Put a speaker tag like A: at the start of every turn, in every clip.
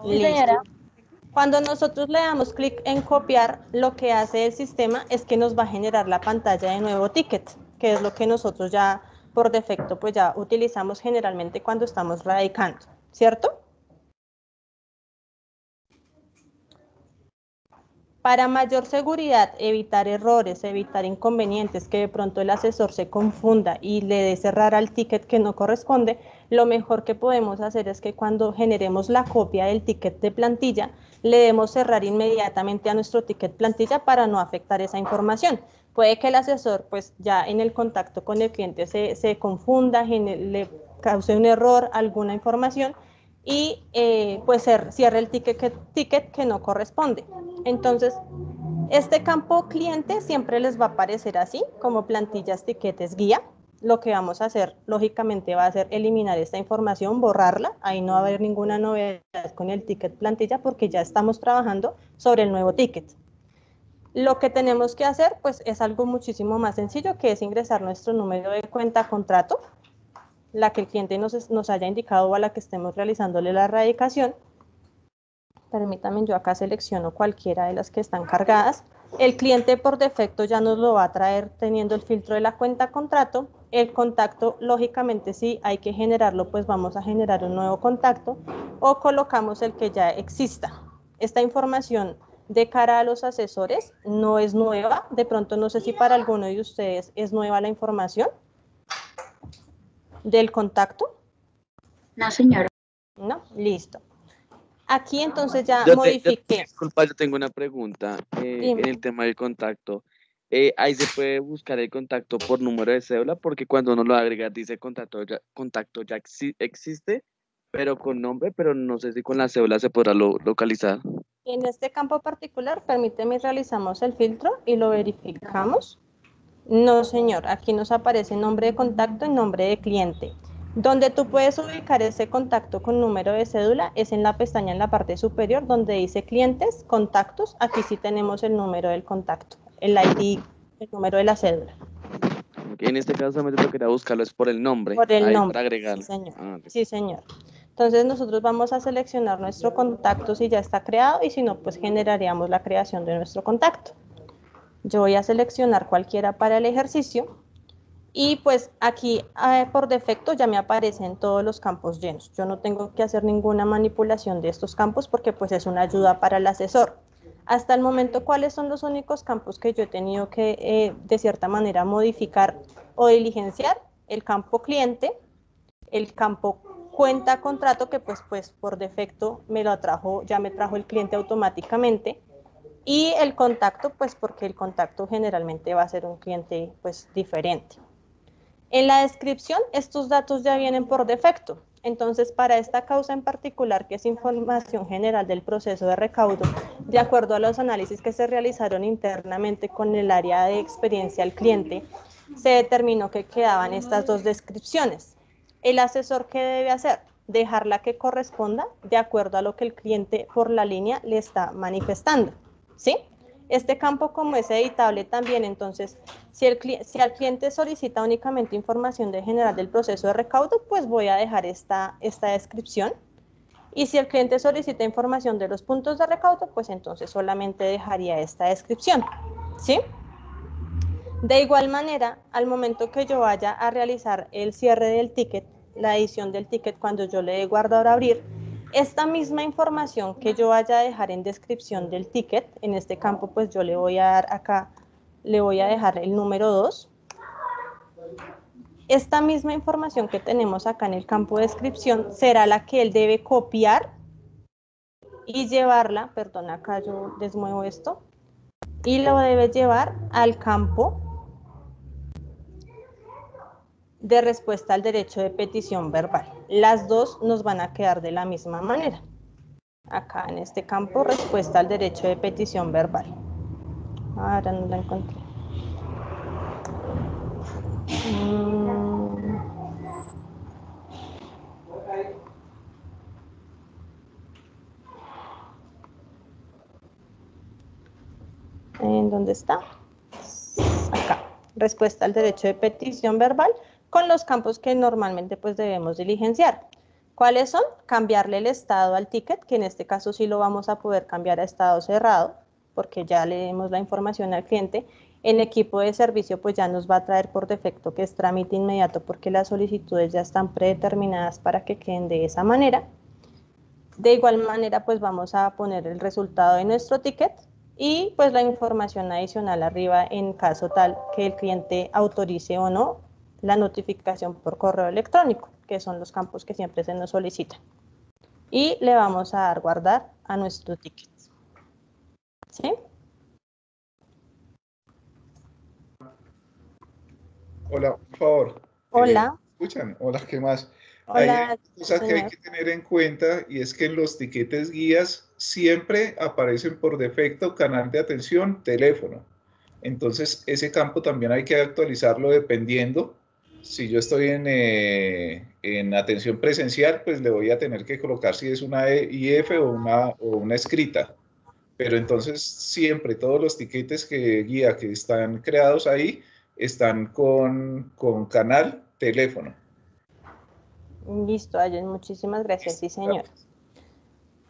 A: Sí, señora. Cuando nosotros le damos clic en copiar, lo que hace el sistema es que nos va a generar la pantalla de nuevo ticket, que es lo que nosotros ya por defecto pues ya utilizamos generalmente cuando estamos radicando, ¿cierto? Para mayor seguridad, evitar errores, evitar inconvenientes, que de pronto el asesor se confunda y le dé cerrar al ticket que no corresponde, lo mejor que podemos hacer es que cuando generemos la copia del ticket de plantilla, le demos cerrar inmediatamente a nuestro ticket plantilla para no afectar esa información. Puede que el asesor, pues ya en el contacto con el cliente se confunda, le cause un error, alguna información, y pues cierre el ticket que no corresponde. Entonces, este campo cliente siempre les va a aparecer así, como plantillas, tiquetes, guía. Lo que vamos a hacer, lógicamente, va a ser eliminar esta información, borrarla. Ahí no va a haber ninguna novedad con el ticket plantilla porque ya estamos trabajando sobre el nuevo ticket. Lo que tenemos que hacer, pues, es algo muchísimo más sencillo, que es ingresar nuestro número de cuenta contrato, la que el cliente nos haya indicado o a la que estemos realizándole la radicación. Permítanme, yo acá selecciono cualquiera de las que están cargadas. El cliente por defecto ya nos lo va a traer teniendo el filtro de la cuenta contrato. El contacto, lógicamente, si hay que generarlo, pues vamos a generar un nuevo contacto o colocamos el que ya exista. Esta información de cara a los asesores no es nueva. De pronto, no sé si para alguno de ustedes es nueva la información del contacto.
B: No, señora.
A: No, listo. Aquí entonces ya
C: modifiqué.
A: Disculpa,
C: yo tengo una pregunta
A: en
C: el tema del contacto. Ahí se puede buscar el contacto por número de cédula, porque cuando uno lo agrega dice contacto ya existe, pero con nombre, pero no sé si con la cédula se podrá localizar.
A: En este campo particular, permíteme, realizamos el filtro y lo verificamos. No, señor, aquí nos aparece nombre de contacto y nombre de cliente. Donde tú puedes ubicar ese contacto con número de cédula es en la pestaña en la parte superior donde dice clientes, contactos. Aquí sí tenemos el número del contacto, el ID, el número de la cédula.
C: En este caso solamente lo que quería buscarlo es por el nombre.
A: Por el
C: ahí
A: nombre,
C: para agregarlo.
A: sí, señor.
C: Okay.
A: Sí, señor. Entonces nosotros vamos a seleccionar nuestro contacto si ya está creado y si no, pues generaríamos la creación de nuestro contacto. Yo voy a seleccionar cualquiera para el ejercicio y pues aquí por defecto ya me aparecen todos los campos llenos. Yo no tengo que hacer ninguna manipulación de estos campos porque pues es una ayuda para el asesor. Hasta el momento, ¿cuáles son los únicos campos que yo he tenido que de cierta manera modificar o diligenciar? El campo cliente, el campo cuenta contrato, que pues por defecto ya me trajo el cliente automáticamente, y el contacto, pues porque el contacto generalmente va a ser un cliente pues diferente. En la descripción, estos datos ya vienen por defecto. Entonces, para esta causa en particular, que es información general del proceso de recaudo, de acuerdo a los análisis que se realizaron internamente con el área de experiencia al cliente, se determinó que quedaban estas dos descripciones. ¿El asesor qué debe hacer? Dejar la que corresponda de acuerdo a lo que el cliente por la línea le está manifestando, ¿sí? Este campo, como es editable también, entonces, si al cliente solicita únicamente información general del proceso de recaudo, pues voy a dejar esta descripción. Y si el cliente solicita información de los puntos de recaudo, pues entonces solamente dejaría esta descripción, ¿sí? De igual manera, al momento que yo vaya a realizar el cierre del ticket, la edición del ticket, cuando yo le dé guardar o abrir, esta misma información que yo vaya a dejar en descripción del ticket, en este campo pues yo le voy a dar acá, le voy a dejar el número 2. Esta misma información que tenemos acá en el campo de descripción será la que él debe copiar y llevarla, perdón, acá yo desmuevo esto, y lo debe llevar al campo de respuesta al derecho de petición verbal. Las dos nos van a quedar de la misma manera. Acá en este campo, respuesta al derecho de petición verbal. Ahora no la encontré. ¿En dónde está? Acá. Respuesta al derecho de petición verbal con los campos que normalmente pues debemos diligenciar. ¿Cuáles son? Cambiarle el estado al ticket, que en este caso sí lo vamos a poder cambiar a estado cerrado, porque ya le dimos la información al cliente. En equipo de servicio pues ya nos va a traer por defecto que es trámite inmediato, porque las solicitudes ya están predeterminadas para que queden de esa manera. De igual manera pues vamos a poner el resultado de nuestro ticket y pues la información adicional arriba en caso tal que el cliente autorice o no la notificación por correo electrónico, que son los campos que siempre se nos solicitan. Y le vamos a dar guardar a nuestro ticket. ¿Sí?
D: Hola, por favor.
A: Hola.
D: ¿Escuchan? Hola, ¿qué más? Hay
A: Hola,
D: cosas que hay
A: señor.
D: que tener en cuenta y es que en los tiquetes guías siempre aparecen por defecto canal de atención, teléfono. Entonces, ese campo también hay que actualizarlo dependiendo. Si yo estoy en atención presencial, pues le voy a tener que colocar si es una IF o una escrita. Pero entonces siempre todos los tiquetes que guía que están creados ahí están con canal teléfono.
A: Listo, Allen, muchísimas gracias, sí, señor.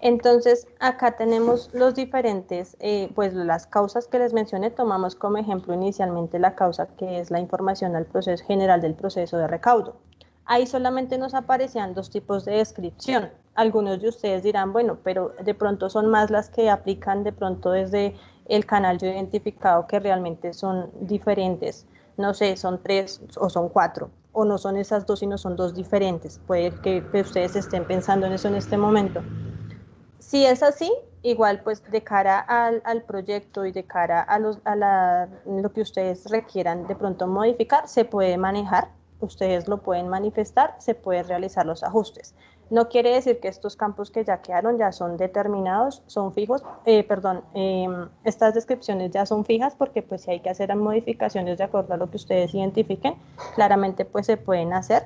A: Entonces, acá tenemos los diferentes, pues las causas que les mencioné, tomamos como ejemplo inicialmente la causa que es la información al proceso general del proceso de recaudo. Ahí solamente nos aparecían dos tipos de descripción. Algunos de ustedes dirán, bueno, pero de pronto son más las que aplican de pronto desde el canal yo identificado que realmente son diferentes. No sé, son 3 o son 4, o no son esas dos, sino son dos diferentes. Puede que ustedes estén pensando en eso en este momento. Si es así, igual pues de cara al proyecto y de cara a lo que ustedes requieran de pronto modificar, se puede manejar, ustedes lo pueden manifestar, se pueden realizar los ajustes. No quiere decir que estos campos que ya quedaron ya son determinados, son fijos, estas descripciones ya son fijas porque pues si hay que hacer modificaciones de acuerdo a lo que ustedes identifiquen, claramente pues se pueden hacer.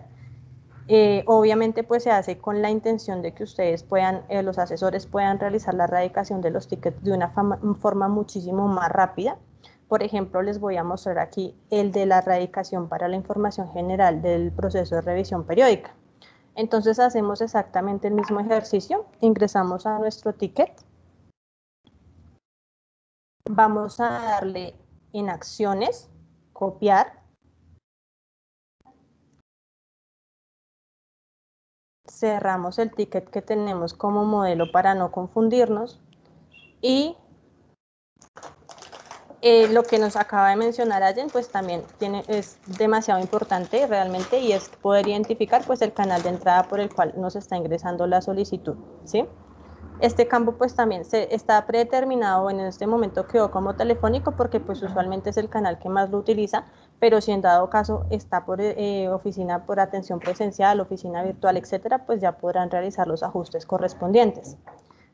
A: Obviamente pues se hace con la intención de que ustedes puedan, los asesores puedan realizar la erradicación de los tickets de una forma muchísimo más rápida. Por ejemplo, les voy a mostrar aquí el de la erradicación para la información general del proceso de revisión periódica. Entonces hacemos exactamente el mismo ejercicio, ingresamos a nuestro ticket, vamos a darle en acciones, copiar, cerramos el ticket que tenemos como modelo para no confundirnos y lo que nos acaba de mencionar Allen pues también es demasiado importante realmente y es poder identificar pues el canal de entrada por el cual nos está ingresando la solicitud, ¿sí? Este campo pues también está predeterminado, en este momento quedó como telefónico porque pues usualmente es el canal que más lo utiliza, pero si en dado caso está por oficina por atención presencial, oficina virtual, etcétera, pues ya podrán realizar los ajustes correspondientes.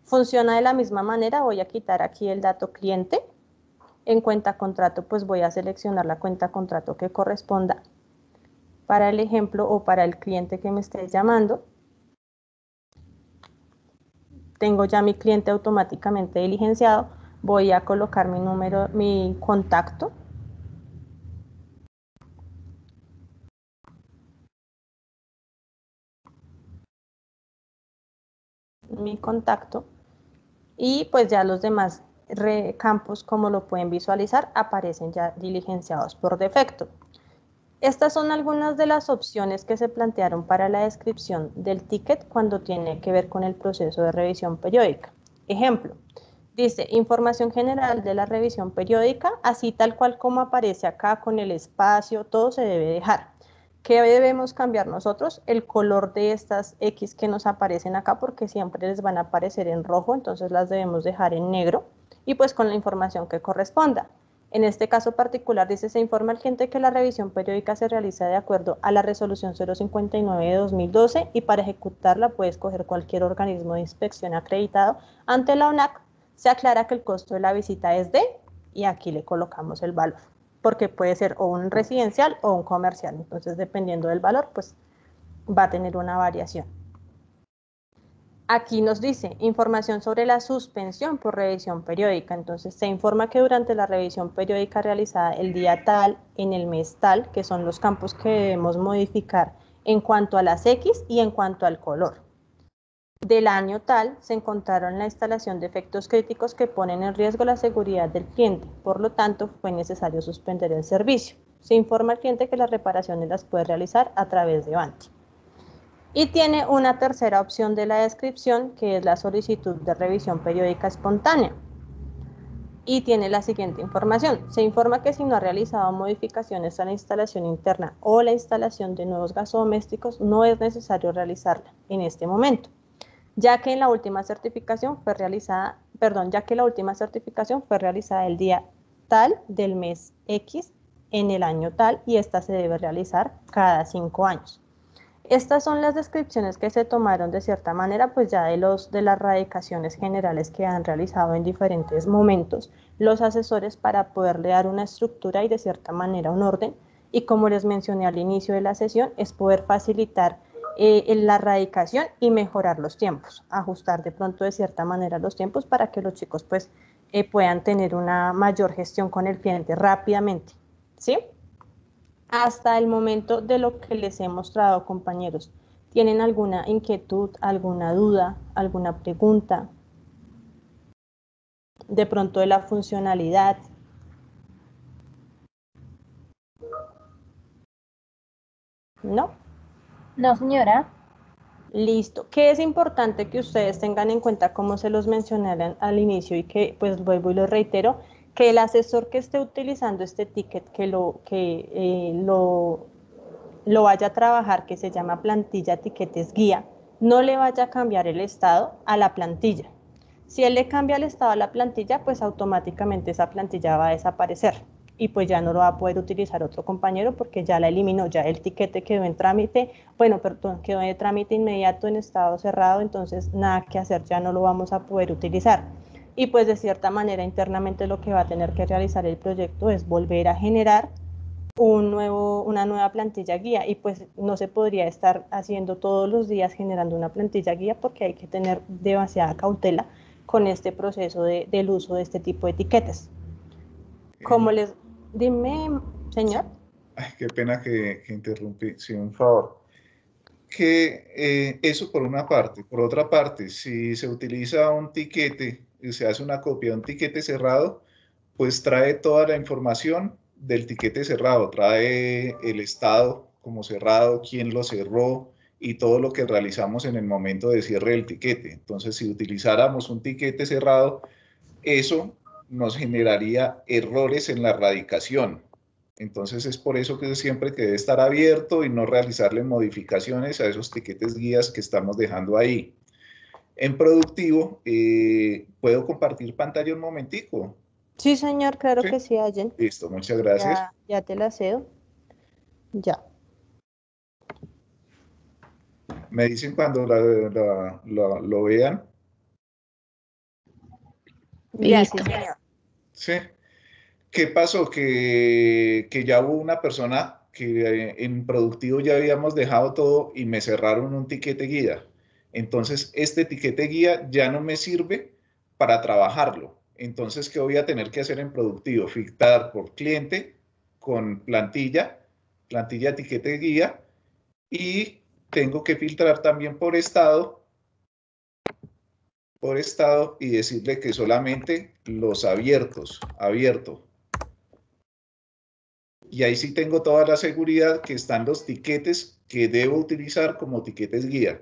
A: Funciona de la misma manera, voy a quitar aquí el dato cliente. En cuenta contrato pues voy a seleccionar la cuenta contrato que corresponda para el ejemplo o para el cliente que me esté llamando. Tengo ya mi cliente automáticamente diligenciado, voy a colocar mi número, mi contacto. Mi contacto y pues ya los demás campos, como lo pueden visualizar, aparecen ya diligenciados por defecto. Estas son algunas de las opciones que se plantearon para la descripción del ticket cuando tiene que ver con el proceso de revisión periódica. Ejemplo, dice información general de la revisión periódica, así tal cual como aparece acá con el espacio, todo se debe dejar. ¿Qué debemos cambiar nosotros? El color de estas X que nos aparecen acá porque siempre les van a aparecer en rojo, entonces las debemos dejar en negro y pues con la información que corresponda. En este caso particular dice, se informa al cliente que la revisión periódica se realiza de acuerdo a la resolución 059 de 2012 y para ejecutarla puede escoger cualquier organismo de inspección acreditado ante la ONAC. Se aclara que el costo de la visita es de, y aquí le colocamos el valor, porque puede ser o un residencial o un comercial, entonces dependiendo del valor, pues va a tener una variación. Aquí nos dice información sobre la suspensión por revisión periódica. Entonces se informa que durante la revisión periódica realizada el día tal, en el mes tal, que son los campos que debemos modificar en cuanto a las X y en cuanto al color. del año tal se encontraron la instalación de efectos críticos que ponen en riesgo la seguridad del cliente, por lo tanto fue necesario suspender el servicio. Se informa al cliente que las reparaciones las puede realizar a través de Vanti. Y tiene una tercera opción de la descripción, que es la solicitud de revisión periódica espontánea. Y tiene la siguiente información. Se informa que si no ha realizado modificaciones a la instalación interna o la instalación de nuevos gasodomésticos, no es necesario realizarla en este momento, ya que la última certificación fue realizada el día tal del mes X en el año tal, y esta se debe realizar cada 5 años. Estas son las descripciones que se tomaron de cierta manera, pues ya de las radicaciones generales que han realizado en diferentes momentos los asesores para poderle dar una estructura y de cierta manera un orden. Y como les mencioné al inicio de la sesión, es poder facilitar la radicación y mejorar los tiempos, ajustar de pronto de cierta manera los tiempos para que los chicos pues puedan tener una mayor gestión con el cliente rápidamente, ¿sí? Hasta el momento de lo que les he mostrado, compañeros, ¿tienen alguna inquietud, alguna duda, alguna pregunta? De pronto de la funcionalidad. ¿No?
B: No, señora.
A: Listo. ¿Qué es importante que ustedes tengan en cuenta, como se los mencioné al inicio, y que pues vuelvo y lo reitero, que el asesor que esté utilizando este ticket, que lo vaya a trabajar, que se llama plantilla tiquetes guía, no le vaya a cambiar el estado a la plantilla. Si él le cambia el estado a la plantilla, pues automáticamente esa plantilla va a desaparecer y pues ya no lo va a poder utilizar otro compañero porque ya la eliminó, ya el tiquete quedó en trámite, quedó en trámite inmediato en estado cerrado, entonces nada que hacer, ya no lo vamos a poder utilizar. Y pues de cierta manera internamente lo que va a tener que realizar el proyecto es volver a generar una nueva plantilla guía, y pues no se podría estar haciendo todos los días generando una plantilla guía porque hay que tener demasiada cautela con este proceso del uso de este tipo de etiquetas. Como dime, señor.
D: Ay, qué pena que interrumpí, sí, un favor. Que eso por una parte. Por otra parte, si se utiliza un tiquete y se hace una copia de un tiquete cerrado, pues trae toda la información del tiquete cerrado, trae el estado como cerrado, quién lo cerró y todo lo que realizamos en el momento de cierre del tiquete. Entonces, si utilizáramos un tiquete cerrado, eso nos generaría errores en la radicación. Entonces es por eso que siempre que debe estar abierto y no realizarle modificaciones a esos tiquetes guías que estamos dejando ahí. En productivo, ¿puedo compartir pantalla un momentico?
A: Sí, señor, claro
D: ¿Sí?
A: que sí, Allen.
D: Listo, muchas gracias.
A: Ya te la cedo. Ya.
D: Me dicen cuando lo vean.
A: Ya, sí, señor.
D: ¿Sí? ¿Qué pasó? Que ya hubo una persona que en productivo ya habíamos dejado todo y me cerraron un tiquete guía. Entonces, este tiquete guía ya no me sirve para trabajarlo. Entonces, ¿qué voy a tener que hacer en productivo? Filtrar por cliente con plantilla tiquete guía, y tengo que filtrar también por estado y decirle que solamente los abierto. Y ahí sí tengo toda la seguridad que están los tiquetes que debo utilizar como tiquetes guía.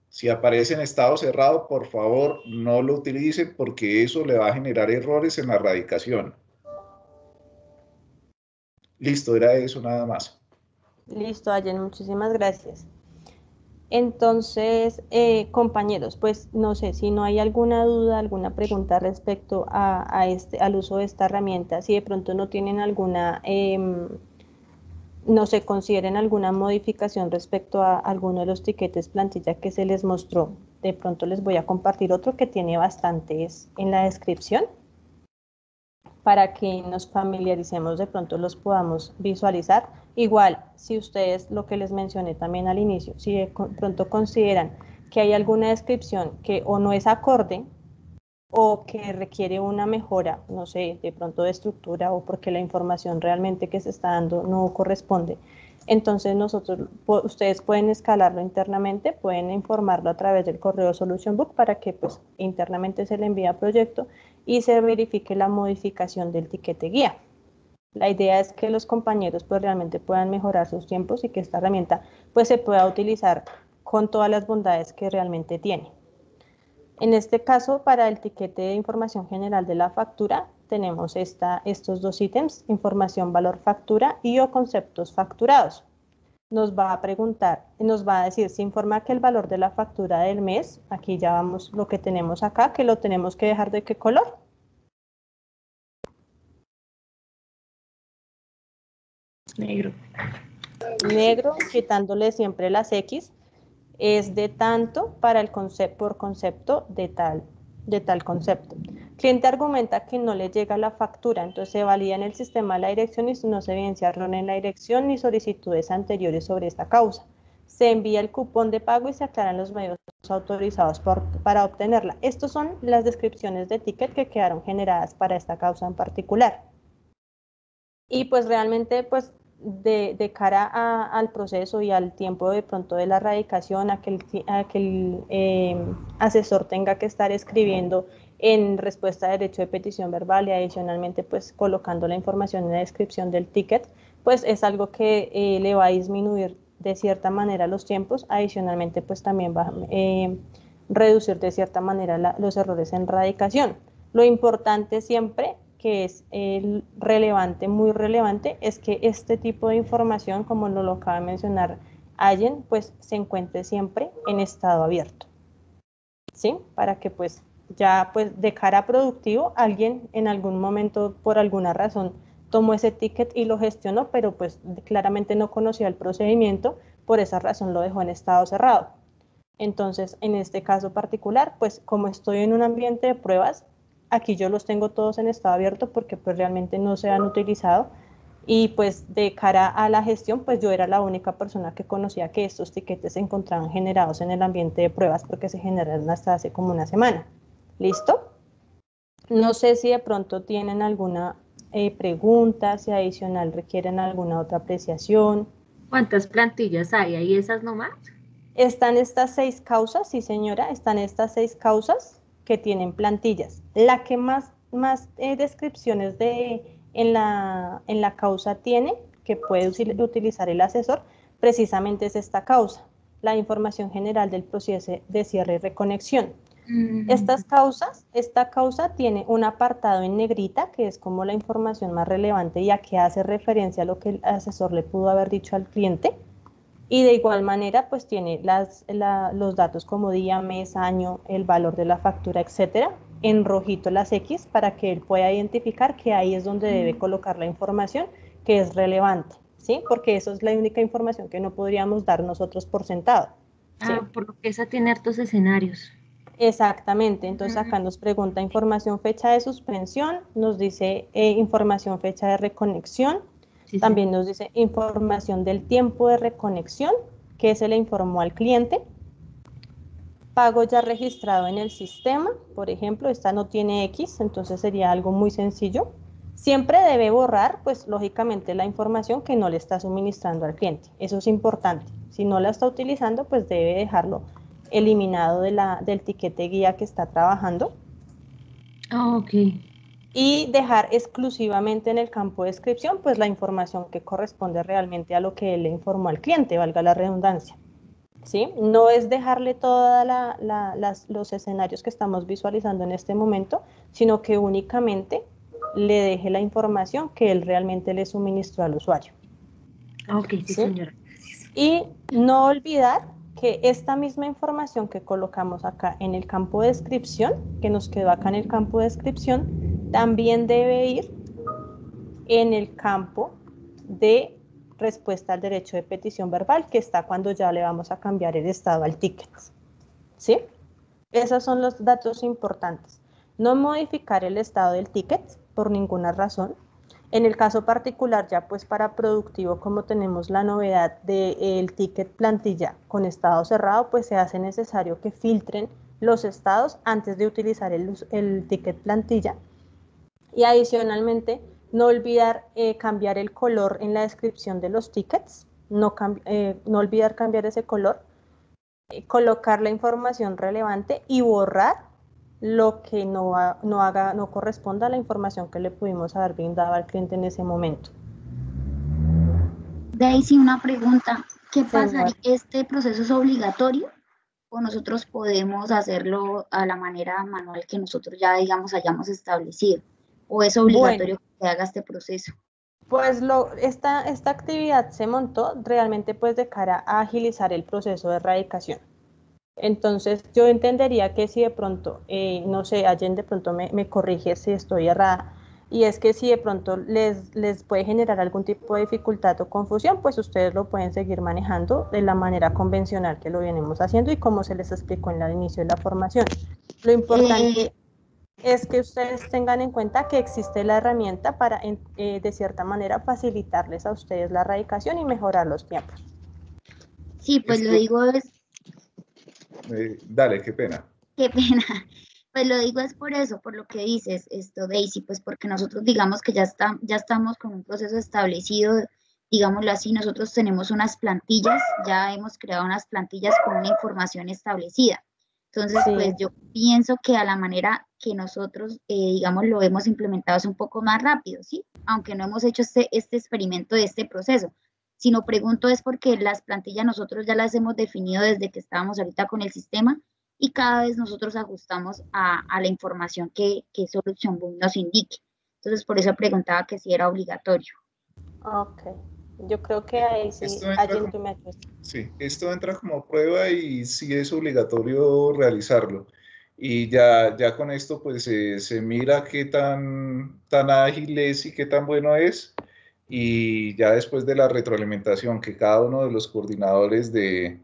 D: Si aparece en estado cerrado, por favor, no lo utilicen porque eso le va a generar errores en la radicación. Listo, era eso nada más.
A: Listo, Allen, muchísimas gracias. Entonces, compañeros, pues no sé si no hay alguna duda, alguna pregunta respecto al uso de esta herramienta, si de pronto no tienen alguna, no se consideren alguna modificación respecto a alguno de los tiquetes plantilla que se les mostró. De pronto les voy a compartir otro que tiene bastantes en la descripción para que nos familiaricemos, de pronto los podamos visualizar. Igual, si ustedes, lo que les mencioné también al inicio, si de pronto consideran que hay alguna descripción que o no es acorde o que requiere una mejora, no sé, de pronto de estructura o porque la información realmente que se está dando no corresponde, Entonces ustedes pueden escalarlo internamente, pueden informarlo a través del correo Solution Book para que pues internamente se le envíe a proyecto y se verifique la modificación del tiquete guía. La idea es que los compañeros pues realmente puedan mejorar sus tiempos y que esta herramienta pues se pueda utilizar con todas las bondades que realmente tiene. En este caso, para el tiquete de información general de la factura, tenemos estos dos ítems, información valor factura y o conceptos facturados. Nos va a preguntar, nos va a decir, se informa que el valor de la factura del mes, aquí ya vamos lo que tenemos acá, que lo tenemos que dejar de qué color.
B: Negro.
A: Negro, quitándole siempre las X, es de tanto para el concepto por concepto de tal concepto. Cliente argumenta que no le llega la factura, entonces se valida en el sistema la dirección y no se evidencia error en la dirección ni solicitudes anteriores sobre esta causa. Se envía el cupón de pago y se aclaran los medios autorizados para obtenerla. Estas son las descripciones de ticket que quedaron generadas para esta causa en particular. Y pues realmente pues de cara al proceso y al tiempo de pronto de la radicación, a que el asesor tenga que estar escribiendo en respuesta a derecho de petición verbal y adicionalmente pues colocando la información en la descripción del ticket, pues es algo que le va a disminuir de cierta manera los tiempos, adicionalmente pues también va a reducir de cierta manera los errores en radicación. Lo importante siempre que es relevante, muy relevante, es que este tipo de información, como lo acaba de mencionar Allen, pues se encuentre siempre en estado abierto, ¿sí? Para que pues ya pues de cara a productivo, alguien en algún momento por alguna razón tomó ese ticket y lo gestionó, pero pues claramente no conocía el procedimiento, por esa razón lo dejó en estado cerrado. Entonces, en este caso particular, pues como estoy en un ambiente de pruebas, aquí yo los tengo todos en estado abierto porque pues realmente no se han utilizado y pues de cara a la gestión pues yo era la única persona que conocía que estos tiquetes se encontraban generados en el ambiente de pruebas porque se generaron hasta hace como una semana. ¿Listo? No sé si de pronto tienen alguna pregunta, si adicional requieren alguna otra apreciación.
B: ¿Cuántas plantillas hay? ¿Hay esas nomás?
A: Están estas 6 causas, sí señora, están estas 6 causas que tienen plantillas. La que más descripciones en la causa tiene, que puede utilizar el asesor, precisamente es esta causa, la información general del proceso de cierre y reconexión. Esta causa tiene un apartado en negrita, que es como la información más relevante y a que hace referencia a lo que el asesor le pudo haber dicho al cliente. Y de igual manera, pues tiene los datos como día, mes, año, el valor de la factura, etcétera, en rojito las X para que él pueda identificar que ahí es donde debe colocar la información que es relevante, ¿sí? Porque eso es la única información que no podríamos dar nosotros por sentado, ¿sí?
B: Por lo que esa tiene hartos escenarios.
A: Exactamente, entonces acá nos pregunta información, fecha de suspensión, nos dice información, fecha de reconexión.
B: Sí,
A: También nos dice información del tiempo de reconexión que se le informó al cliente. Pago ya registrado en el sistema, por ejemplo, esta no tiene X, entonces sería algo muy sencillo. Siempre debe borrar, pues lógicamente, la información que no le está suministrando al cliente. Eso es importante. Si no la está utilizando, pues debe dejarlo eliminado del tiquete guía que está trabajando.
B: Ok.
A: Y dejar exclusivamente en el campo de descripción pues la información que corresponde realmente a lo que él le informó al cliente, valga la redundancia, ¿sí? No es dejarle todos los escenarios que estamos visualizando en este momento, sino que únicamente le deje la información que él realmente le suministró al usuario.
B: Ok, sí, señora.
A: Y no olvidar que esta misma información que colocamos acá en el campo de descripción, que nos quedó acá en el campo de descripción, también debe ir en el campo de respuesta al derecho de petición verbal, que está cuando ya le vamos a cambiar el estado al ticket, ¿sí? Esos son los datos importantes. No modificar el estado del ticket por ninguna razón. En el caso particular, ya pues para productivo, como tenemos la novedad del ticket plantilla con estado cerrado, pues se hace necesario que filtren los estados antes de utilizar el ticket plantilla. Y adicionalmente, no olvidar cambiar el color en la descripción de los tickets, no olvidar cambiar ese color, colocar la información relevante y borrar lo que no corresponda a la información que le pudimos haber brindado al cliente en ese momento.
E: Daisy, una pregunta. ¿Qué
A: Señor.
E: pasaría? ¿Este proceso es obligatorio o nosotros podemos hacerlo a la manera manual que nosotros ya, digamos, hayamos establecido? ¿O es obligatorio que se haga este proceso?
A: Pues esta actividad se montó realmente pues de cara a agilizar el proceso de erradicación. Entonces yo entendería que si de pronto, no sé, Allen de pronto me corrige si estoy errada, y es que si de pronto les puede generar algún tipo de dificultad o confusión, pues ustedes lo pueden seguir manejando de la manera convencional que lo venimos haciendo y como se les explicó en el inicio de la formación. Lo importante es que ustedes tengan en cuenta que existe la herramienta para, de cierta manera, facilitarles a ustedes la erradicación y mejorar los tiempos.
E: Sí, pues lo digo es...
D: Dale, qué pena.
E: Qué pena. Pues lo digo es por eso, por lo que dices, Daisy, pues porque nosotros digamos que ya estamos con un proceso establecido, digámoslo así, nosotros tenemos unas plantillas, ya hemos creado unas plantillas con una información establecida. Entonces, pues yo pienso que a la manera que nosotros, digamos, lo hemos implementado es un poco más rápido, ¿sí? Aunque no hemos hecho este experimento de este proceso. Si no pregunto es porque las plantillas nosotros ya las hemos definido desde que estábamos ahorita con el sistema y cada vez nosotros ajustamos a la información que Solution Boom nos indique. Entonces, por eso preguntaba que si era obligatorio.
A: Ok. Yo creo que ahí sí, Allen, tú me ayudas.
D: Sí, esto entra como prueba y sí es obligatorio realizarlo. Y ya con esto pues se mira qué tan ágil es y qué tan bueno es. Y ya después de la retroalimentación que cada uno de los coordinadores de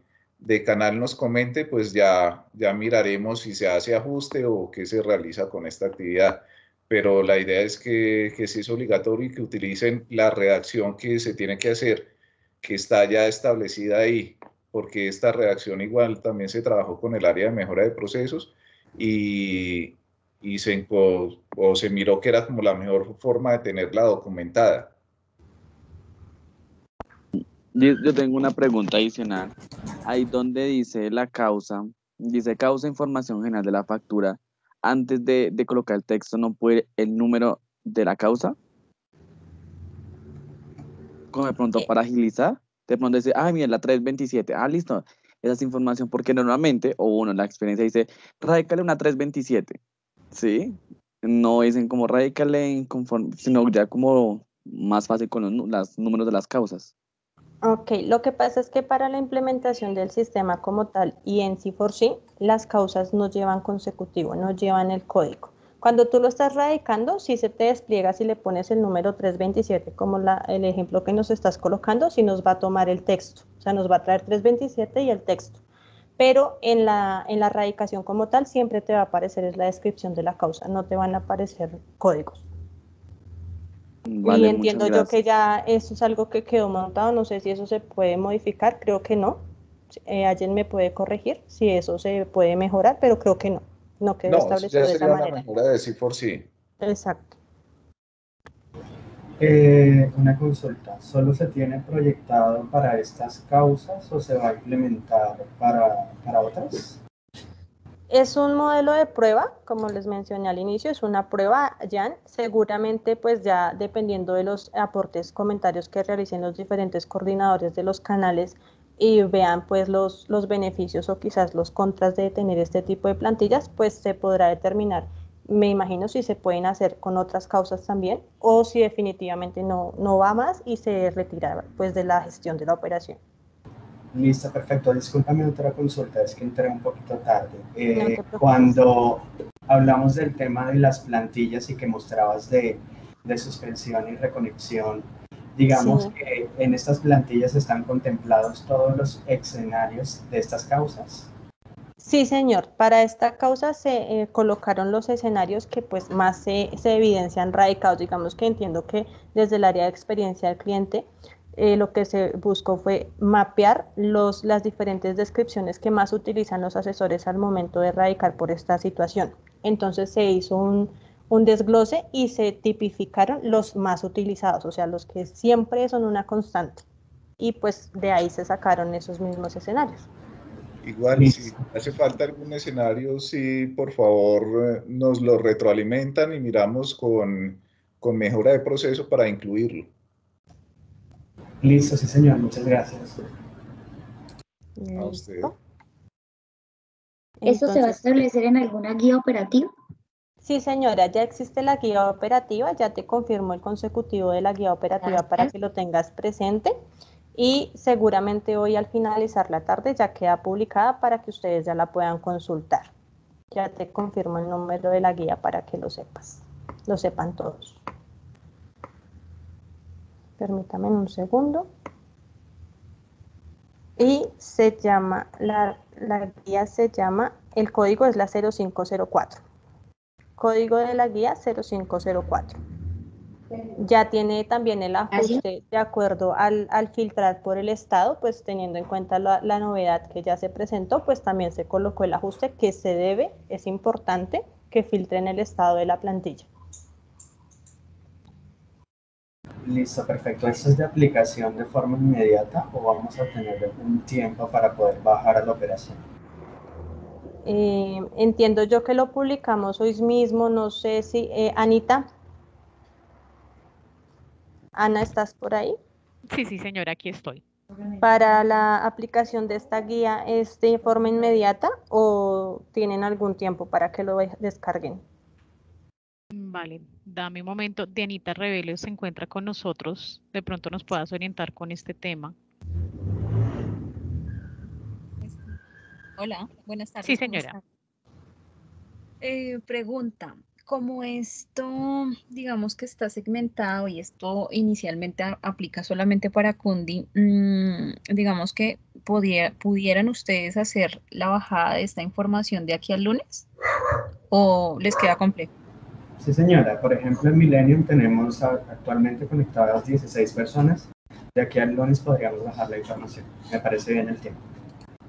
D: canal nos comente, pues ya miraremos si se hace ajuste o qué se realiza con esta actividad. Pero la idea es que sí es obligatorio y que utilicen la redacción que se tiene que hacer, que está ya establecida ahí, porque esta redacción igual también se trabajó con el área de mejora de procesos y se miró que era como la mejor forma de tenerla documentada.
C: Yo tengo una pregunta adicional. Ahí donde dice la causa, dice causa información general de la factura, antes de colocar el texto, ¿no puede el número de la causa? Como de pronto para agilizar, de pronto dice, mira, la 327, listo, esa es información, porque normalmente, o uno, la experiencia dice, radícale una 327, ¿sí? No dicen como radícale conforme, sino ya como más fácil con los números de las causas.
A: Ok, lo que pasa es que para la implementación del sistema como tal y en sí por sí, las causas no llevan consecutivo, no llevan el código. Cuando tú lo estás radicando, si se te despliega, si le pones el número 327, como el ejemplo que nos estás colocando, sí nos va a tomar el texto, o sea, nos va a traer 327 y el texto. Pero en la radicación como tal, siempre te va a aparecer es la descripción de la causa, no te van a aparecer códigos.
C: Vale,
A: y entiendo yo que ya eso es algo que quedó montado, no sé si eso se puede modificar, creo que no. Alguien me puede corregir si eso se puede mejorar, pero creo que no quedó establecido de esa manera.
D: Ya sería una mejora de sí por sí.
A: Exacto.
F: Una consulta, ¿solo se tiene proyectado para estas causas o se va a implementar para otras?
A: Es un modelo de prueba, como les mencioné al inicio, es una prueba, Jan. Seguramente, pues ya dependiendo de los aportes, comentarios que realicen los diferentes coordinadores de los canales y vean pues los beneficios o quizás los contras de tener este tipo de plantillas, pues se podrá determinar, me imagino, si se pueden hacer con otras causas también o si definitivamente no va más y se retira pues de la gestión de la operación.
F: Listo, perfecto. Discúlpame otra consulta, es que entré un poquito tarde.
A: No
F: cuando hablamos del tema de las plantillas y que mostrabas de suspensión y reconexión, digamos
A: Sí.
F: que en estas plantillas están contemplados todos los escenarios de estas causas.
A: Sí, señor. Para esta causa se colocaron los escenarios que pues más se evidencian radicados. Digamos que entiendo que desde el área de experiencia del cliente lo que se buscó fue mapear las diferentes descripciones que más utilizan los asesores al momento de radicar por esta situación. Entonces se hizo un desglose y se tipificaron los más utilizados, o sea, los que siempre son una constante. y pues de ahí se sacaron esos mismos escenarios.
D: Igual, si hace falta algún escenario, sí, por favor, nos lo retroalimentan y miramos con mejora de proceso para incluirlo.
F: Listo, sí señor, muchas gracias.
D: A usted.
A: ¿Listo?
E: ¿Eso se va a
A: Entonces,
E: establecer en alguna guía operativa?
A: sí, señora, ya existe la guía operativa, ya te confirmo el consecutivo de la guía operativa para
E: Gracias.
A: que lo tengas presente y seguramente hoy al finalizar la tarde ya queda publicada para que ustedes ya la puedan consultar. Ya te confirmo el número de la guía para que lo sepas, lo sepan todos. Permítame un segundo. Y se llama, la guía se llama, el código es la 0504. Código de la guía 0504. Ya tiene también el ajuste de acuerdo al filtrar por el estado, pues teniendo en cuenta la novedad que ya se presentó, pues también se colocó el ajuste que se debe, es importante que filtren el estado de la plantilla.
F: Listo, perfecto. ¿Esto es de aplicación de forma inmediata o vamos a tener un tiempo para poder bajar a la operación?
A: Entiendo yo que lo publicamos hoy mismo, no sé si, Anita. Ana, ¿estás por ahí?
G: Sí, sí, señora, aquí estoy.
A: ¿Para la aplicación de esta guía es de forma inmediata o tienen algún tiempo para que lo descarguen?
G: Vale, dame un momento. Dianita Rebelio se encuentra con nosotros. De pronto nos puedas orientar con este tema.
H: Hola, buenas tardes.
G: Sí,
H: ¿Cómo
G: señora.
H: están? Pregunta, como esto, digamos que está segmentado y esto inicialmente aplica solamente para Cundi, digamos que pudieran ustedes hacer la bajada de esta información de aquí al lunes, ¿o les queda complejo?
F: Sí, señora. Por ejemplo, en Millennium tenemos actualmente conectadas 16 personas. De aquí al lunes podríamos bajar la información. Me parece bien el tiempo.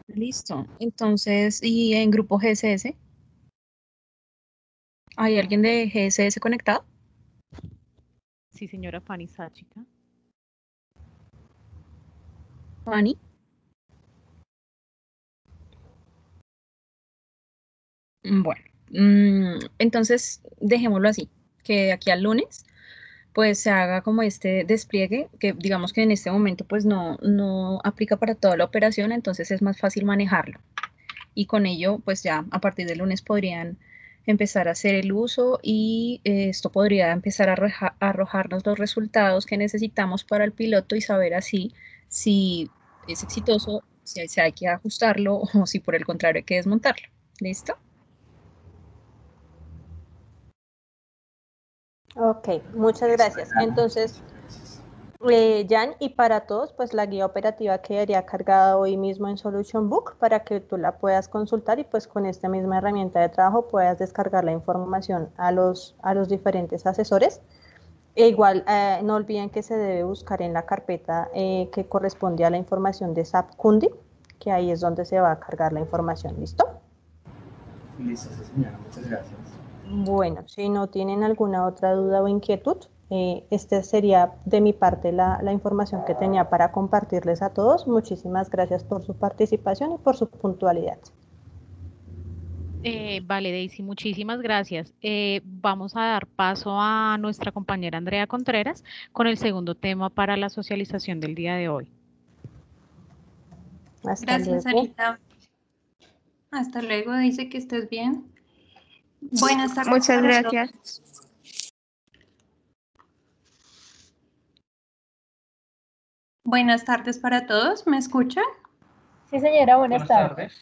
H: Listo. Entonces, ¿y en grupo GSS? ¿Hay alguien de GSS conectado?
G: Sí, señora Fanny Sáchica.
H: Fanny. Bueno, entonces dejémoslo así, que de aquí al lunes pues se haga como este despliegue, que digamos que en este momento pues no aplica para toda la operación, entonces es más fácil manejarlo. Y con ello pues ya a partir del lunes podrían empezar a hacer el uso y esto podría empezar a arrojarnos los resultados que necesitamos para el piloto y saber así si es exitoso, si hay que ajustarlo o si por el contrario hay que desmontarlo. ¿Listo?
A: Ok, muchas gracias. Entonces, Jan, y para todos, pues la guía operativa quedaría cargada hoy mismo en Solution Book para que tú la puedas consultar y pues con esta misma herramienta de trabajo puedas descargar la información a los diferentes asesores. E igual, no olviden que se debe buscar en la carpeta que corresponde a la información de SAP Cundi, que ahí es donde se va a cargar la información. ¿Listo?
F: Listo, sí, señora. Muchas gracias.
A: Bueno, si no tienen alguna otra duda o inquietud, esta sería de mi parte la información que tenía para compartirles a todos. Muchísimas gracias por su participación y por su puntualidad.
G: Vale, Daisy, muchísimas gracias. Vamos a dar paso a nuestra compañera Andrea Contreras con el segundo tema para la socialización del día de hoy.
A: Hasta
I: Gracias,
A: luego.
I: Anita. Hasta luego, dice que estés bien. Buenas tardes.
J: Muchas gracias.
I: Todos. Buenas tardes para todos. ¿Me escuchan?
J: Sí, señora, buenas tardes.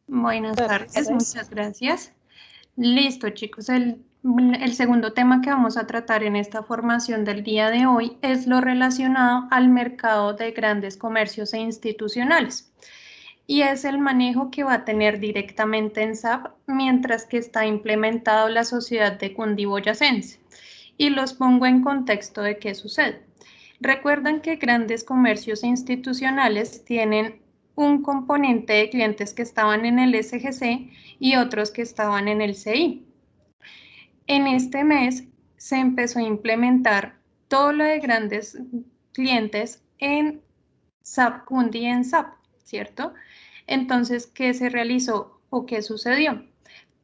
I: Buenas tardes,
A: tardes.
I: muchas gracias. Listo, chicos. El segundo tema que vamos a tratar en esta formación del día de hoy es lo relacionado al mercado de grandes comercios e institucionales. Y es el manejo que va a tener directamente en SAP mientras que está implementado la sociedad de Cundiboyacense. Y los pongo en contexto de qué sucede. Recuerdan que grandes comercios e institucionales tienen un componente de clientes que estaban en el SGC y otros que estaban en el CI. En este mes se empezó a implementar todo lo de grandes clientes en SAP Cundi en SAP, ¿cierto? Entonces, ¿qué se realizó o qué sucedió?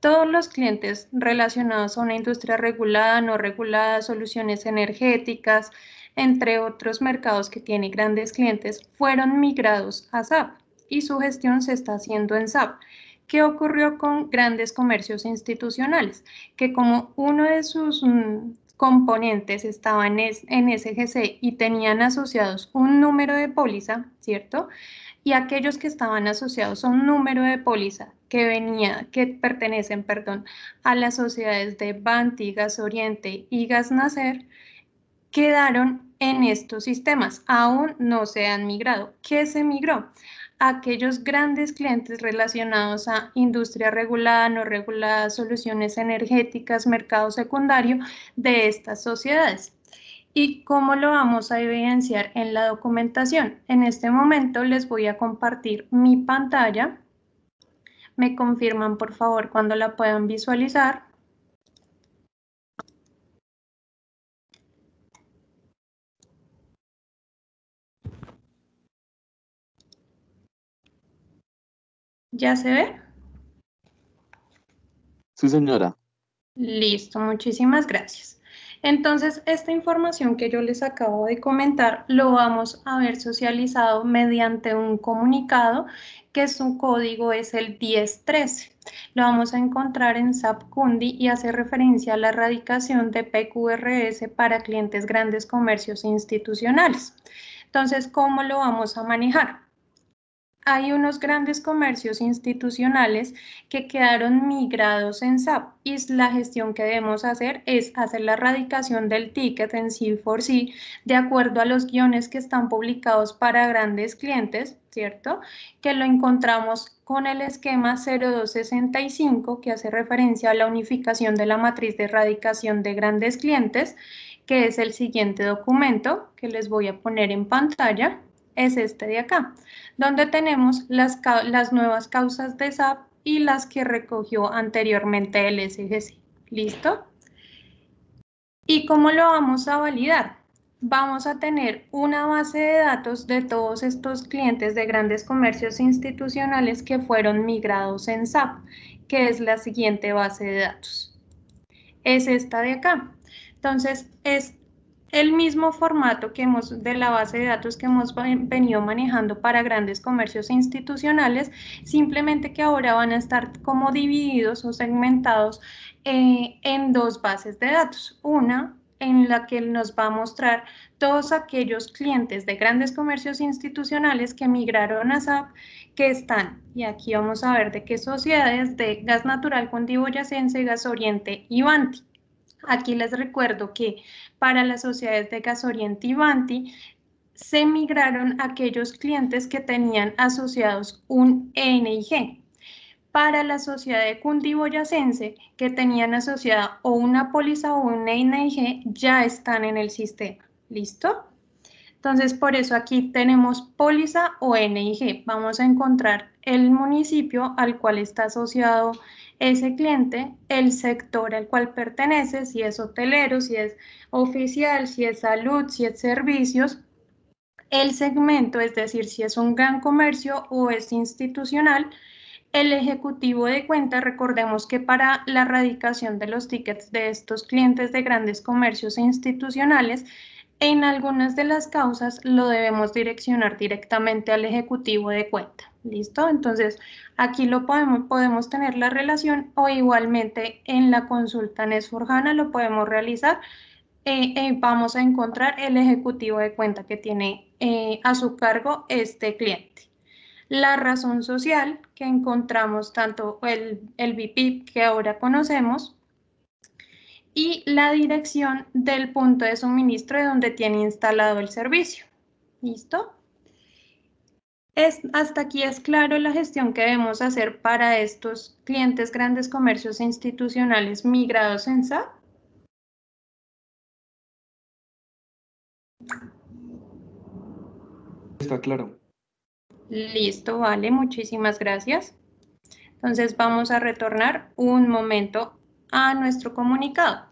I: Todos los clientes relacionados a una industria regulada, no regulada, soluciones energéticas, entre otros mercados que tiene grandes clientes, fueron migrados a SAP y su gestión se está haciendo en SAP. ¿Qué ocurrió con grandes comercios institucionales? Que como uno de sus componentes estaba en SGC y tenían asociados un número de póliza, ¿cierto? Y aquellos que estaban asociados a un número de póliza que pertenecen, a las sociedades de Banti, Gas Oriente y Gas Nacer, quedaron en estos sistemas, aún no se han migrado. ¿Qué se migró? Aquellos grandes clientes relacionados a industria regulada, no regulada, soluciones energéticas, mercado secundario de estas sociedades. ¿Y cómo lo vamos a evidenciar en la documentación? En este momento les voy a compartir mi pantalla. Me confirman, por favor, cuando la puedan visualizar. ¿Ya se ve?
C: Sí, señora.
I: Listo, muchísimas gracias. Entonces, esta información que yo les acabo de comentar lo vamos a ver socializado mediante un comunicado que su código es el 1013. Lo vamos a encontrar en SAP Cundi y hace referencia a la erradicación de PQRS para clientes grandes comercios institucionales. Entonces, ¿cómo lo vamos a manejar? Hay unos grandes comercios institucionales que quedaron migrados en SAP y la gestión que debemos hacer es hacer la erradicación del ticket en C4C de acuerdo a los guiones que están publicados para grandes clientes, ¿cierto? Que lo encontramos con el esquema 0265 que hace referencia a la unificación de la matriz de erradicación de grandes clientes, que es el siguiente documento que les voy a poner en pantalla. Es este de acá, donde tenemos las nuevas causas de SAP y las que recogió anteriormente el SGC. ¿Listo? ¿Y cómo lo vamos a validar? Vamos a tener una base de datos de todos estos clientes de grandes comercios institucionales que fueron migrados en SAP, que es la siguiente base de datos. Es esta de acá. Entonces, es el mismo formato de la base de datos que hemos venido manejando para grandes comercios institucionales, simplemente que ahora van a estar como divididos o segmentados en dos bases de datos. Una en la que nos va a mostrar todos aquellos clientes de grandes comercios institucionales que migraron a SAP, que están, y aquí vamos a ver de qué sociedades, de Gas Natural Cundiboyacense, Gas Oriente y Banti. Aquí les recuerdo que para las sociedades de Gas Oriente y Banti se migraron aquellos clientes que tenían asociados un ENIG. Para la sociedad de Cundiboyacense que tenían asociada o una póliza o un ENIG ya están en el sistema. ¿Listo? Entonces, por eso aquí tenemos póliza o ENIG. Vamos a encontrar el municipio al cual está asociado ese cliente, el sector al cual pertenece, si es hotelero, si es oficial, si es salud, si es servicios, el segmento, es decir, si es un gran comercio o es institucional, el ejecutivo de cuenta. Recordemos que para la erradicación de los tickets de estos clientes de grandes comercios e institucionales, en algunas de las causas lo debemos direccionar directamente al ejecutivo de cuenta. ¿Listo? Entonces, aquí lo podemos tener la relación o igualmente en la consulta en S/4HANA lo podemos realizar. Vamos a encontrar el ejecutivo de cuenta que tiene a su cargo este cliente. La razón social que encontramos tanto el VP que ahora conocemos y la dirección del punto de suministro de donde tiene instalado el servicio. ¿Listo? Hasta aquí es claro la gestión que debemos hacer para estos clientes grandes comercios e institucionales migrados en SAP.
K: Está claro.
I: Listo, vale, muchísimas gracias. Entonces vamos a retornar un momento a nuestro comunicado.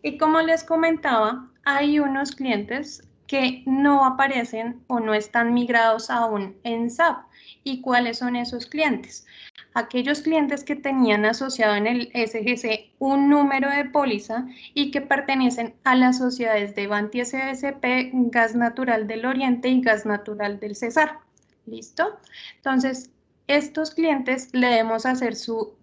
I: Y como les comentaba, hay unos clientes que no aparecen o no están migrados aún en SAP. ¿Y cuáles son esos clientes? Aquellos clientes que tenían asociado en el SGC un número de póliza y que pertenecen a las sociedades de Banti SSP, Gas Natural del Oriente y Gas Natural del Cesar. ¿Listo? Entonces, estos clientes le debemos hacer su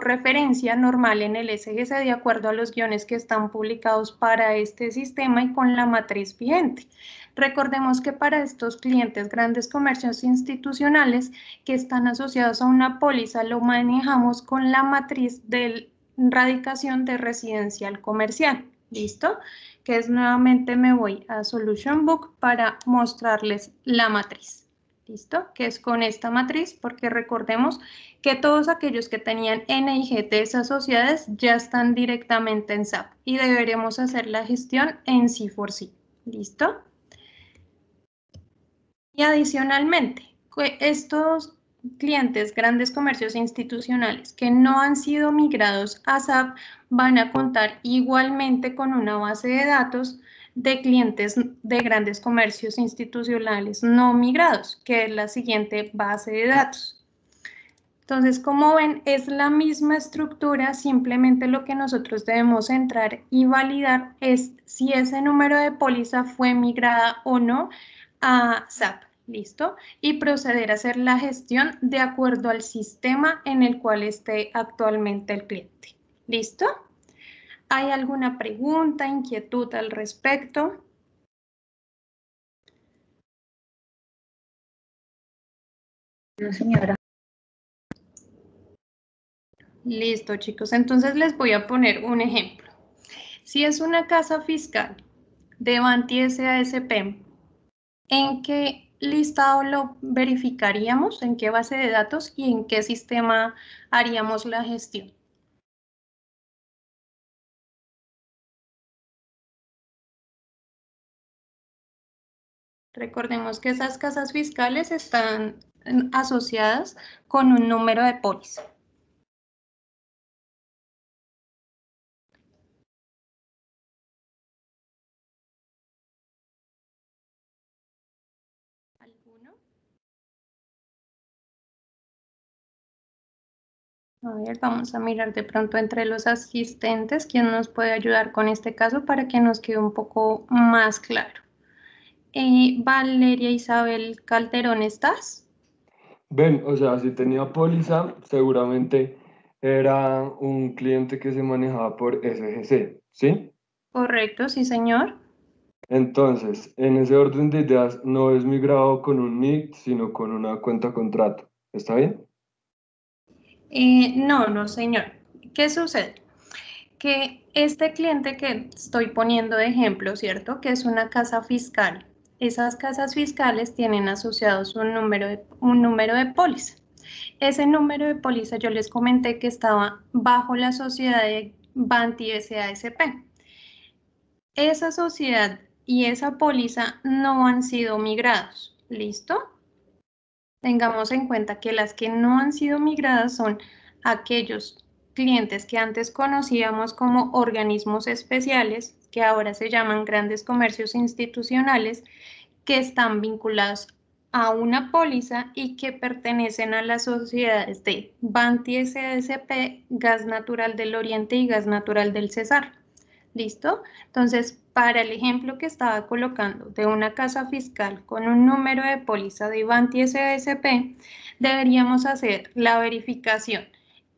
I: referencia normal en el SGC de acuerdo a los guiones que están publicados para este sistema y con la matriz vigente. Recordemos que para estos clientes grandes comercios institucionales que están asociados a una póliza lo manejamos con la matriz de radicación de residencial comercial. ¿Listo? Que es nuevamente me voy a Solution Book para mostrarles la matriz. ¿Listo? Que es con esta matriz, porque recordemos que todos aquellos que tenían N y G de esas sociedades ya están directamente en SAP y deberemos hacer la gestión en C4C. ¿Listo? Y adicionalmente, estos clientes, grandes comercios institucionales que no han sido migrados a SAP van a contar igualmente con una base de datos de clientes de grandes comercios institucionales no migrados, que es la siguiente base de datos. Entonces, como ven, es la misma estructura, simplemente lo que nosotros debemos entrar y validar es si ese número de póliza fue migrada o no a SAP. ¿Listo? Y proceder a hacer la gestión de acuerdo al sistema en el cual esté actualmente el cliente. ¿Listo? ¿Hay alguna pregunta, inquietud al respecto?
B: No, señora.
I: Listo, chicos. Entonces les voy a poner un ejemplo. Si es una casa fiscal de Banti SASP, ¿en qué listado lo verificaríamos? ¿En qué base de datos y en qué sistema haríamos la gestión? Recordemos que esas casas fiscales están asociadas con un número de póliza. ¿Alguno? A ver, vamos a mirar de pronto entre los asistentes quién nos puede ayudar con este caso para que nos quede un poco más claro. Valeria Isabel Calderón, ¿estás?
K: Ven, o sea, si tenía póliza, seguramente era un cliente que se manejaba por SGC, ¿sí?
I: Correcto, sí, señor.
K: Entonces, en ese orden de ideas, no es migrado con un NIC, sino con una cuenta contrato. ¿Está bien?
I: No, señor. ¿Qué sucede? Que este cliente que estoy poniendo de ejemplo, ¿cierto? Que es una casa fiscal. Esas casas fiscales tienen asociados un número de póliza. Ese número de póliza yo les comenté que estaba bajo la sociedad de Banti SASP. Esa sociedad y esa póliza no han sido migrados. ¿Listo? Tengamos en cuenta que las que no han sido migradas son aquellos clientes que antes conocíamos como organismos especiales, que ahora se llaman grandes comercios institucionales, que están vinculados a una póliza y que pertenecen a las sociedades de Banti SASP, Gas Natural del Oriente y Gas Natural del Cesar. ¿Listo? Entonces, para el ejemplo que estaba colocando de una casa fiscal con un número de póliza de Banti SASP, deberíamos hacer la verificación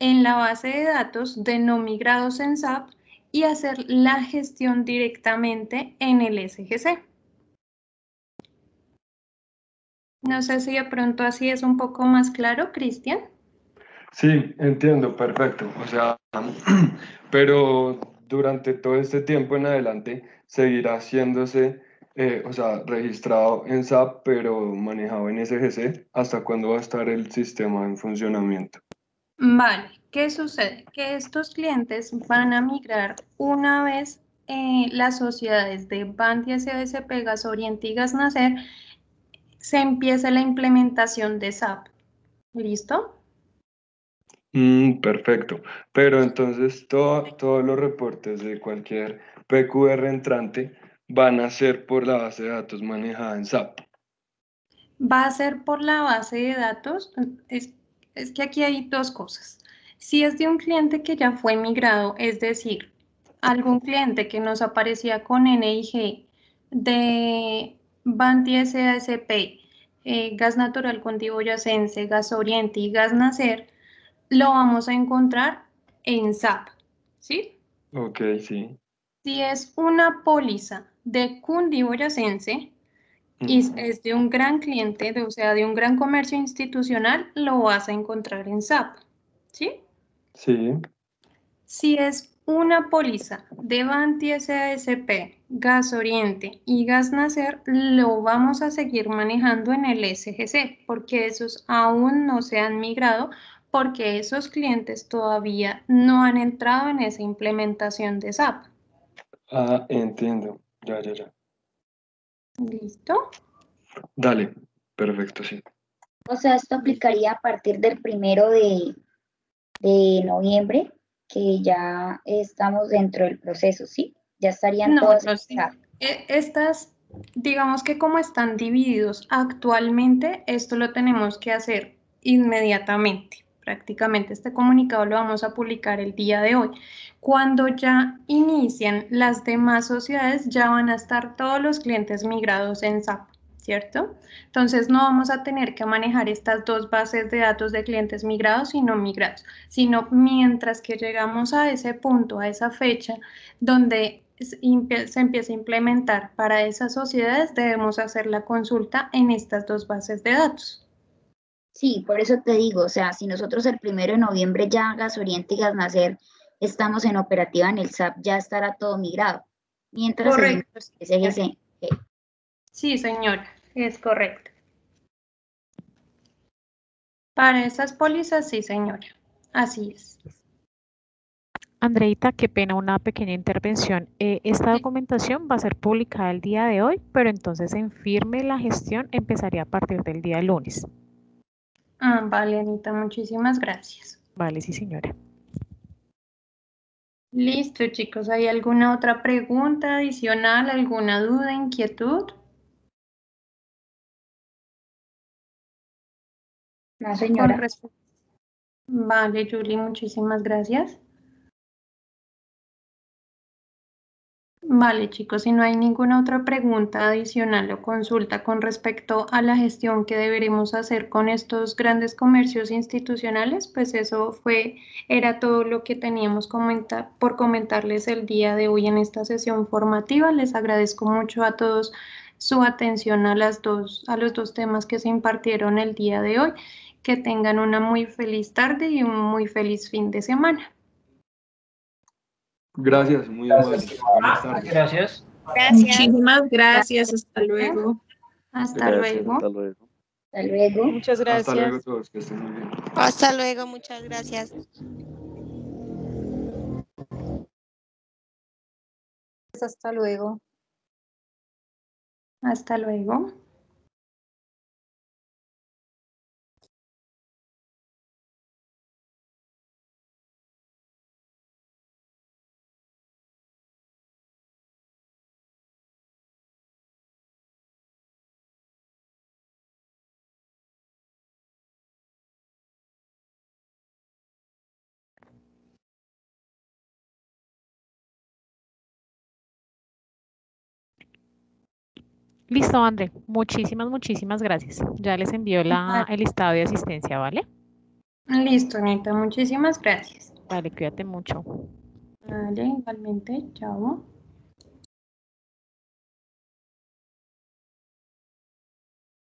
I: en la base de datos de no migrados en SAP y hacer la gestión directamente en el SGC. No sé si de pronto así es un poco más claro, Cristian.
K: Sí, entiendo, perfecto. O sea, pero durante todo este tiempo en adelante seguirá haciéndose, o sea, registrado en SAP, pero manejado en SGC. ¿Hasta cuándo va a estar el sistema en funcionamiento?
I: Vale, ¿qué sucede? Que estos clientes van a migrar una vez las sociedades de Banti SASP, Gas Oriente y Gas Nacer se empieza la implementación de SAP. ¿Listo?
K: Perfecto. Pero entonces todos los reportes de cualquier PQR entrante van a ser por la base de datos manejada en SAP?
I: Va a ser por la base de datos. Es que aquí hay dos cosas. Si es de un cliente que ya fue migrado, es decir, algún cliente que nos aparecía con NIG de Banti SASP, Gas Natural Cundiboyacense, Gas Oriente y Gas Nacer, lo vamos a encontrar en SAP, ¿sí?
K: Ok, sí.
I: Si es una póliza de Cundiboyacense y es de un gran cliente, o sea, de un gran comercio institucional, lo vas a encontrar en SAP, ¿sí?
K: Sí.
I: Si es una póliza de Banti SASP, Gas Oriente y Gas Nacer, lo vamos a seguir manejando en el SGC, porque esos aún no se han migrado, porque esos clientes todavía no han entrado en esa implementación de SAP.
K: Ah, entiendo. Ya.
I: ¿Listo?
K: Dale, perfecto, sí.
E: O sea, esto aplicaría a partir del 1 de noviembre, que ya estamos dentro del proceso, ¿sí? Ya estarían todas en SAP.
I: Estas, digamos que como están divididos actualmente, esto lo tenemos que hacer inmediatamente. Prácticamente este comunicado lo vamos a publicar el día de hoy. Cuando ya inician las demás sociedades, ya van a estar todos los clientes migrados en SAP, ¿cierto? Entonces no vamos a tener que manejar estas dos bases de datos de clientes migrados y no migrados, sino mientras que llegamos a ese punto, a esa fecha, donde se empieza a implementar para esas sociedades, debemos hacer la consulta en estas dos bases de datos.
E: Sí, por eso te digo, o sea, si nosotros el 1 de noviembre ya Gas Oriente y Gas Nacer estamos en operativa en el SAP, ya estará todo migrado. Mientras
I: correcto.
E: SGC.
I: Sí, señora, es correcto. Para esas pólizas, sí, señora, así es.
G: Andreita, qué pena, una pequeña intervención. Esta documentación va a ser publicada el día de hoy, pero entonces en firme la gestión empezaría a partir del día lunes.
I: Vale, Anita, muchísimas gracias.
G: Vale, sí, señora.
I: Listo, chicos. ¿Hay alguna otra pregunta adicional, alguna duda, inquietud?
E: No, señora.
I: Vale, Julie, muchísimas gracias. Vale, chicos, si no hay ninguna otra pregunta adicional o consulta con respecto a la gestión que deberemos hacer con estos grandes comercios institucionales, pues eso era todo lo que teníamos por comentarles el día de hoy en esta sesión formativa. Les agradezco mucho a todos su atención a los dos temas que se impartieron el día de hoy. Que tengan una muy feliz tarde y un muy feliz fin de semana.
K: Gracias, muy amable. Buenas tardes.
L: Gracias.
J: Muchísimas gracias. Hasta luego.
I: Hasta luego.
C: Hasta luego.
E: Hasta luego.
A: Muchas gracias.
K: Hasta luego todos, que estén muy bien.
M: Hasta luego, muchas gracias.
J: Hasta luego.
I: Hasta luego.
G: Listo, André. Muchísimas gracias. Ya les envío el listado de asistencia, ¿vale?
I: Listo, Anita. Muchísimas gracias.
G: Vale, cuídate mucho.
I: Vale, igualmente. Chao.